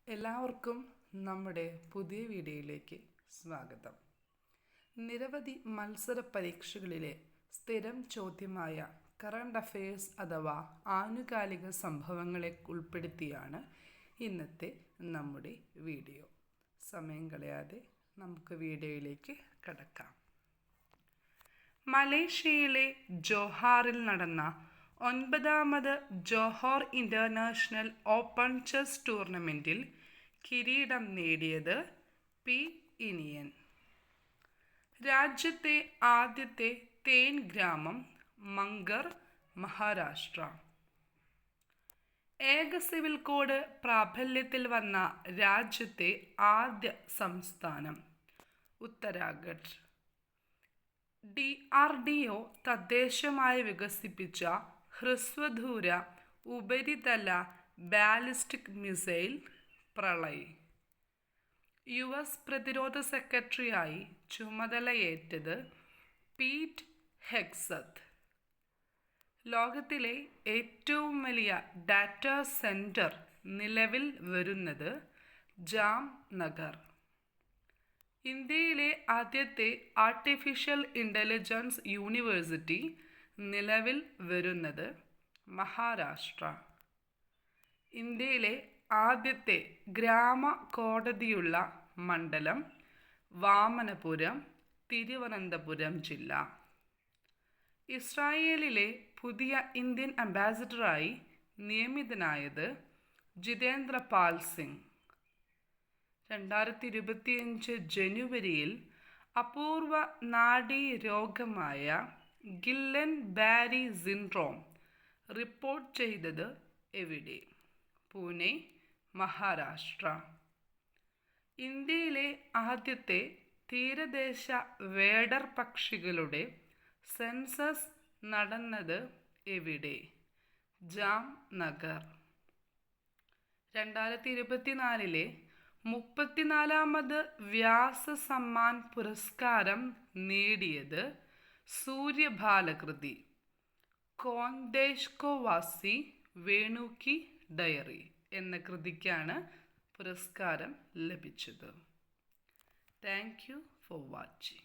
എല്ലാവർക്കും നമ്മുടെ പുതിയ വീഡിയോയിലേക്ക് സ്വാഗതം. നിരവധി മത്സര പരീക്ഷകളിലെ സ്ഥിരം ചോദ്യമായ കറണ്ട് അഫയേഴ്സ് അഥവാ ആനുകാലിക സംഭവങ്ങളെ ഉൾപ്പെടുത്തിയാണ് ഇന്നത്തെ നമ്മുടെ വീഡിയോ. സമയം കളയാതെ നമുക്ക് വീഡിയോയിലേക്ക് കടക്കാം. മലേഷ്യയിലെ ജോഹാറിൽ നടന്ന 9ാമത് ജോഹോർ ഇൻ്റർനാഷണൽ ഓപ്പൺ ചെസ് ടൂർണമെൻറ്റിൽ കിരീടം നേടിയത് പി ഇനിയൻ. രാജ്യത്തെ ആദ്യത്തെ തേൻ ഗ്രാമം മംഗർ, മഹാരാഷ്ട്ര. ഏക സിവിൽ കോഡ് പ്രാബല്യത്തിൽ വന്ന രാജ്യത്തെ ആദ്യ സംസ്ഥാനം ഉത്തരാഖണ്ഡ്. DRDO തദ്ദേശമായി വികസിപ്പിച്ച ഹ്രസ്വദൂര ഉപരിതല ബാലിസ്റ്റിക് മിസൈൽ പ്രളയ്. US പ്രതിരോധ സെക്രട്ടറിയായി ചുമതലയേറ്റത് പീറ്റ് ഹെഗ്സത്ത്. ലോകത്തിലെ ഏറ്റവും വലിയ ഡാറ്റാ സെൻറ്റർ നിലവിൽ വരുന്നത് ജാംനഗർ. ഇന്ത്യയിലെ ആദ്യത്തെ ആർട്ടിഫിഷ്യൽ ഇൻ്റലിജൻസ് യൂണിവേഴ്സിറ്റി നിലവിൽ വരുന്നത് മഹാരാഷ്ട്ര. ഇന്ത്യയിലെ ആദ്യത്തെ ഗ്രാമ കോടതിയുള്ള മണ്ഡലം വാമനപുരം, തിരുവനന്തപുരം ജില്ല. ഇസ്രായേലിലെ പുതിയ ഇന്ത്യൻ അംബാസഡറായി നിയമിതനായത് ജിതേന്ദ്ര പാൽ സിംഗ്. 2025 ജനുവരിയിൽ അപൂർവ നാഡീരോഗമായ ഗില്ലൻ ബാരി സിൻഡ്രോം റിപ്പോർട്ട് ചെയ്തത് എവിടെ? പൂനെ, മഹാരാഷ്ട്ര. ഇന്ത്യയിലെ ആദ്യത്തെ തീരദേശ വേടർ പക്ഷികളുടെ സെൻസസ് നടന്നത് എവിടെ? ജാംനഗർ. 2024 34ാമത് വ്യാസ സമ്മാൻ പുരസ്കാരം നേടിയത് സൂര്യഭാലകൃതി കോൻദേശ്കോവാസി വേണു കി ഡയറി എന്ന കൃതിക്കാണ് പുരസ്കാരം ലഭിച്ചത്. Thank you for watching.